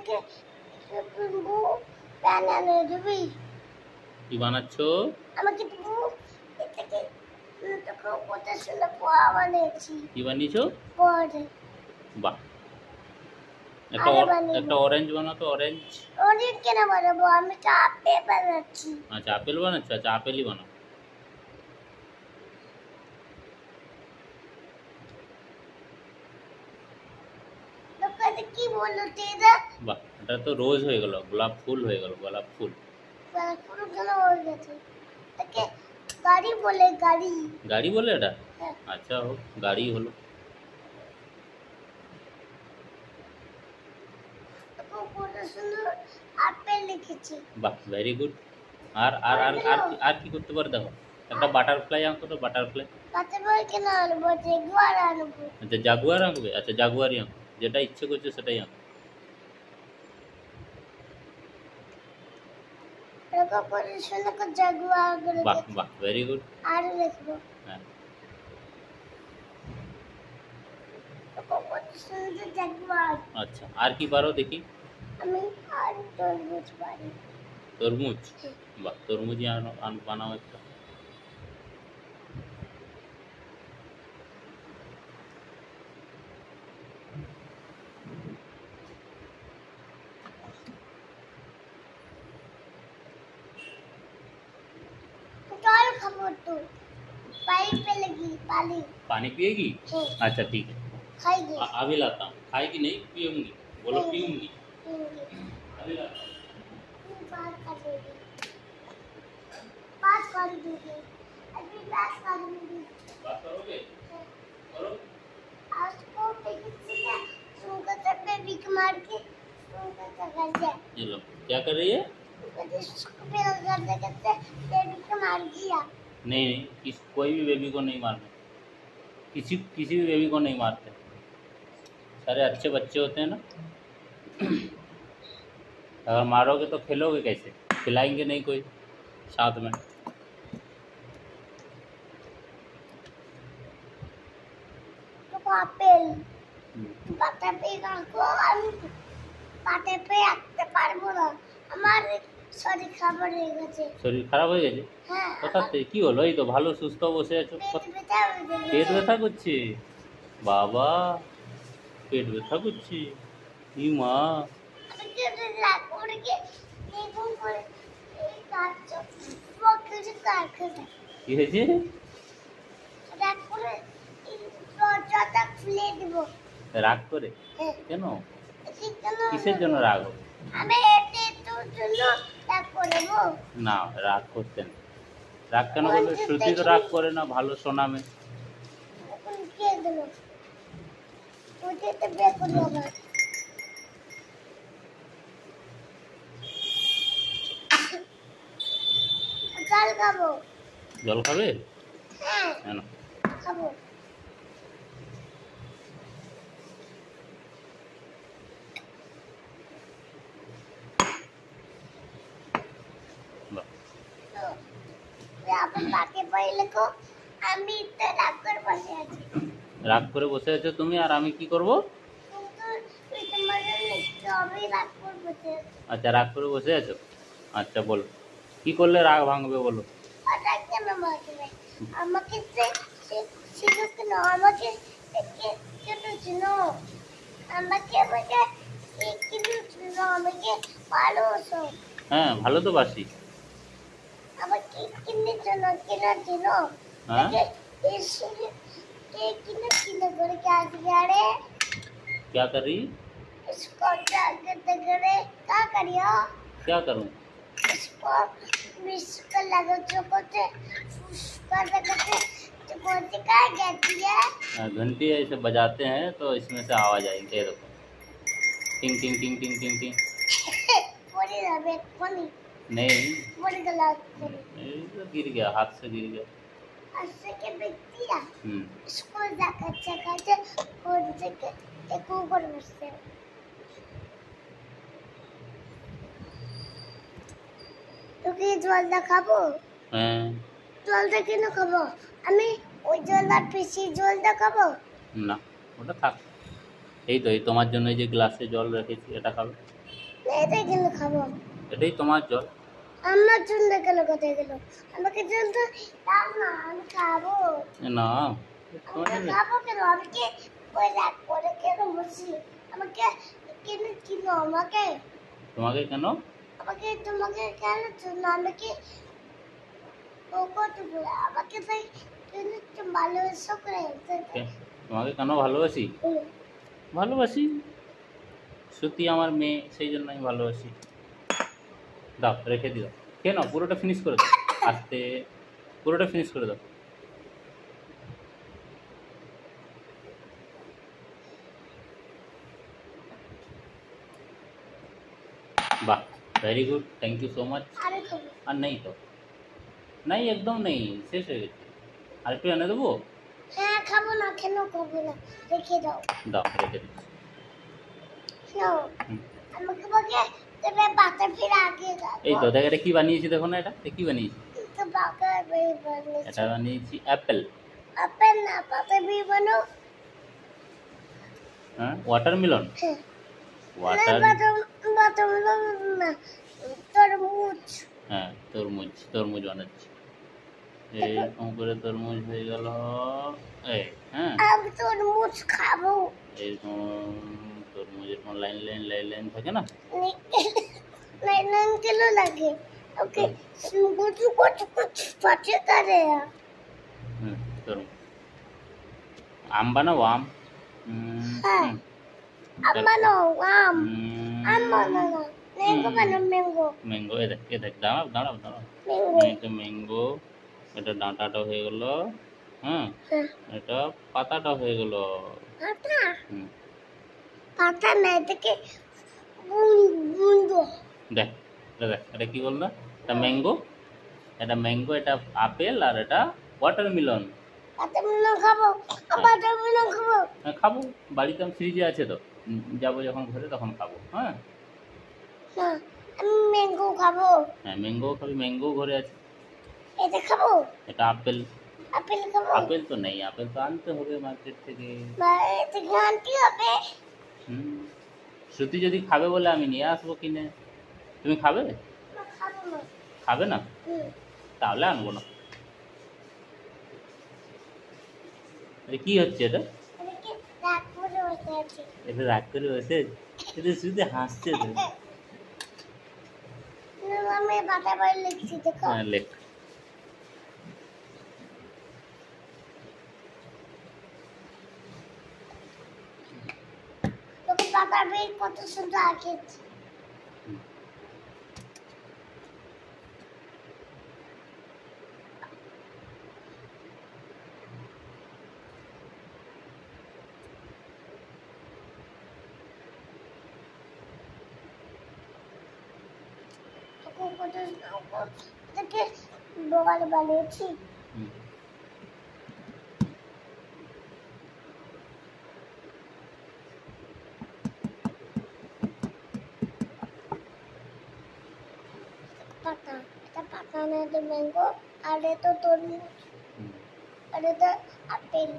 থেকে বউ বানানো দিবি কি বানাচ্ছ? আমাকে বউ থেকে তোকে কত সুন্দর পোয়া বানিয়েছি। কি বানিয়েছো? পরে বাহ, আরে বানিয়ে একটা অরেঞ্জ বানাও তো। অরেঞ্জ অনেক কেন বানাবো, আমি তো আপে বানাচ্ছি। আচ্ছা আপেল বানাচ্ছো। আচ্ছা আপেলই বানাও। তোকে কি বললো তেরা? বাহ, এটা তো রোজ হয়ে গেল, গোলাপ ফুল হয়ে গেল। গোলাপ ফুল পুরো ভালো হয়ে গেছে। তাকে গাড়ি বলে, গাড়ি। গাড়ি বলে এটা? হ্যাঁ। আচ্ছা হোক, গাড়ি হলো। তোকে কত সুন্দর আপেল লিখেছি। বাহ, ভেরি গুড। আর আর আর আর কি আর কি করতে পারে দেখো? একটা বাটারফ্লাই আঁকো তো। বাটারফ্লাই। কাতে বই কেন আনবো, জেগুয়ার আনবো। আচ্ছা জাগুয়ার আঁকবে। আচ্ছা জাগুয়ারই আঁকো, যেটা ইচ্ছে করছো সেটাই আঁকো। তোকে কত সুন্দর করে জেগুয়ার করে বাহ লিখেছি। বাহ, ভেরি গুড। আর লিখবো। হ্যাঁ, তোকে কত সুন্দর জেগুয়ার। আচ্ছা আর কি পারো দেখি? আমি আর তরমুজ পারি। তরমুজ? বাহ, তরমুজই বানাও একটা। जल खाबो तो पानी पे लगी पानी। पानी पिएगी? हाँ। अच्छा ठीक है, खाएगी। अभी लाता हूँ। खाएगी नहीं? पीऊंगी? बोलो पीऊंगी। पीऊंगी। अभी लाता हूँ। बात कर दूंगी। बात कर दूंगी। अभी बात कर दूंगी। बात करोगे? करो। आज को किसी का सुनकर तब पे बिक मार के सुनकर कर जाए। ये लो, क्या कर रही है? बेबी को मार दिया। नहीं नहीं, कोई भी बेबी को नहीं मारना। किसी किसी भी बेबी को नहीं मारते। सारे अच्छे बच्चे होते हैं ना। अगर मारोगे तो खेलोगे कैसे? खिलाएंगे नहीं कोई साथ में। तो আপেল পাতা पे রাখো, আমি পাতা पे রাখতে পারবো না, আমার শরীর খাবার হয়ে গেছে। শরীর খারাপ হয়ে গেছে? হ্যাঁ। কোথাতে কি হলো? এই তো ভালো সুস্থ বসে আছো। পেট ব্যথা হয়ে গেছে। পেট ব্যথা করছে? বাবা, পেট ব্যথা করছে? ই মা, আমি কেটে রাগ করে গিয়ে এরকম করে এই কাজ কিছু কাজ করে কি হয়েছে? রাগ করে এই দরজাটা খুলে দিব। রাগ করে? হ্যাঁ। কেন? কেন? কিসের জন্য রাগ হবে? আমি এতে তোর জন্য রাগ করবো না, রাগ করতে না। রাগ কেন করবে? শ্রুতি তো রাগ করে না, ভালো সোনা মেয়ে। এখন কে দিল ওকে তো বের করে দেবো। জল খাবো। জল খাবে? হ্যাঁ কেন? খাবো। বাহ, আপনি পাকে পাইলে কো আমি তো রাগ করে বসে আছি। রাগ করে বসে আছো তুমি, আর আমি কি করব? কিন্তু তুই তোমার লিখতে হবে রাগ করে বসে আছি। আচ্ছা রাগ করে বসে আছো। আচ্ছা বলো, কি করলে রাগ ভাঙবে বলো? রাগ কেন মারবে? আমাকে ছিল কেন? আমাকে কেন ছিল? আমাকে আমাকে কেন ছিল? আমাকে ভালোবাসো। হ্যাঁ ভালো তো বাসি। আমাকে কিনে ছিল কেন ছিল? हाँ इसलिए किने किने करे क्या करे? क्या कर रही? इसको क्या करते करे? क्या करियो? क्या करूं? इसको मिस कर लगा चोकोते करते करते चोकोते क्या कहती है? घंटी ऐसे बजाते हैं तो इसमें से आवाज आएगी। ये देखो, टिंग टिंग टिंग टिंग टिंग टिंग। बोली ना बेट बोली नहीं, बोली गलत बोली। ये तो गिर गया, हाथ से गिर गया। ऐसे के व्यक्ति है हम्म, इसको जाकर चकाते और जगह एक ऊपर बसते तो কি জলটা খাবো? হ্যাঁ। জলটা কেন খাবো? আমি ওই জলটা পিছি জলটা খাবো না, ওটা থাক। এই তো, এই তোমার জন্য এই যে গ্লাসে জল রেখেছি, এটা খাবে। এটা গেলে খাবো। এটাই তোমার জল। আমার জন্য গেল কোথায় গেল? আমাকে জন্য দাও না, আমি খাবো। না আমি তোমার জন্য। খাবো কেন? আমি কি ওই রাগ করে কেন বসি? আমাকে কেন কিনো আমাকে? তোমাকে কেন? তোমাকে কেন জন্য? আমি কি ও কত বলে আমাকে তাই কেন তুমি ভালোবাসো করে? তোমাকে কেন ভালোবাসি? ভালোবাসি, সত্যি আমার মেয়ে, সেই জন্য আমি ভালোবাসি। দাও, রেখে দিও। কেন? পুরোটা ফিনিশ করে দাও আস্তে, পুরোটা ফিনিশ করে দাও। বাহ, very good, thank you so much. আরে খাবো। আর নেই তো, নেই, একদম নেই, শেষ হয়ে গেছে। আর একটু এনে দেবো? হ্যাঁ খাবো না, কেন খাবো না? রেখে দাও। দাও, রেখে দিচ্ছি। নাও, আমাকে বলে তুমি বাতা ফিরে আগে যাও। এই তো দেখ, এটা কি বানিয়েছি দেখো না, এটা কি বানিয়েছি? তো বাকা বের বানিয়েছি। এটা বানিয়েছি অ্যাপেল। আপেল না, পাতা বের বানো। হ্যাঁ, ওয়াটারমেলন। হ্যাঁ। ওয়াটার, বাদাম না, তরমুজ। হ্যাঁ তরমুজ, তরমুজ বানাচ্ছি। এইরকম করে তরমুজ হয়ে গেল। এই, হ্যাঁ আমি তরমুজ খাবো। এরকম তরমুজ এরকম লাইন লাইন লাইন লাইন থাকে না। লাইন কেন লাগে? ওকে কুচু কুচু কুচু পাচ্ছে করে। তরমুজ। আম বানাবো, আম। হ্যাঁ, আম বানাও, আম। আম বানাও, ম্যাঙ্গো বানাও, ম্যাঙ্গো। ম্যাঙ্গো, এ দেখ, এ দেখ, দাঁড়াও দাঁড়াও দাঁড়াও। ম্যাঙ্গো। এটা ম্যাঙ্গো, এটা ডাঁটাটা হয়ে গেল। হ্যাঁ, হ্যাঁ, এটা পাতাটা হয়ে গেল। পাতা। হুম, পাতা না, এটাকে বুন্দো। দেখ, এটা দেখ, এটা কি বললো? এটা ম্যাঙ্গো, এটা ম্যাঙ্গো, এটা আপেল, আর এটা ওয়াটারমেলন। পাতা মিলন খাবো, পাতা মিলন খাবো। হ্যাঁ খাবো, বাড়িতে আমি ফ্রিজে আছে তো, যাবো যখন ঘরে তখন খাবো। হ্যাঁ, না, আমি ম্যাঙ্গো খাবো। হ্যাঁ ম্যাঙ্গো খাবি, ম্যাঙ্গো ঘরে আছে। এটা খাবো, এটা আপেল। আপেল খাবো। আপেল তো নেই, আপেল তো আনতে হবে মার্কেট থেকে। বা এটা ঘান্টি হবে। হুম, শ্রুতি যদি খাবে বলে আমি নিয়ে আসবো কিনে। তুমি খাবে? না, খাবো না। খাবে না? হুম। তাহলে আনবো না। এটা কি হচ্ছে এটা? এটাকে রাগ করে বসে আছি। এটা রাগ করে বসে, এটা শ্রুতি হাসছে তো। আমি পাতা বই লিখছি, দেখো। হ্যাঁ লেখ। তোকে পাতা বই কত সুন্দর আঁকেছি। এটাকে বগাল বানিয়েছি। হুম, পাতা, এটা পাতা না, এটা ম্যাঙ্গো, আর এটা তরমুজ, হুম। আর এটা আপেল।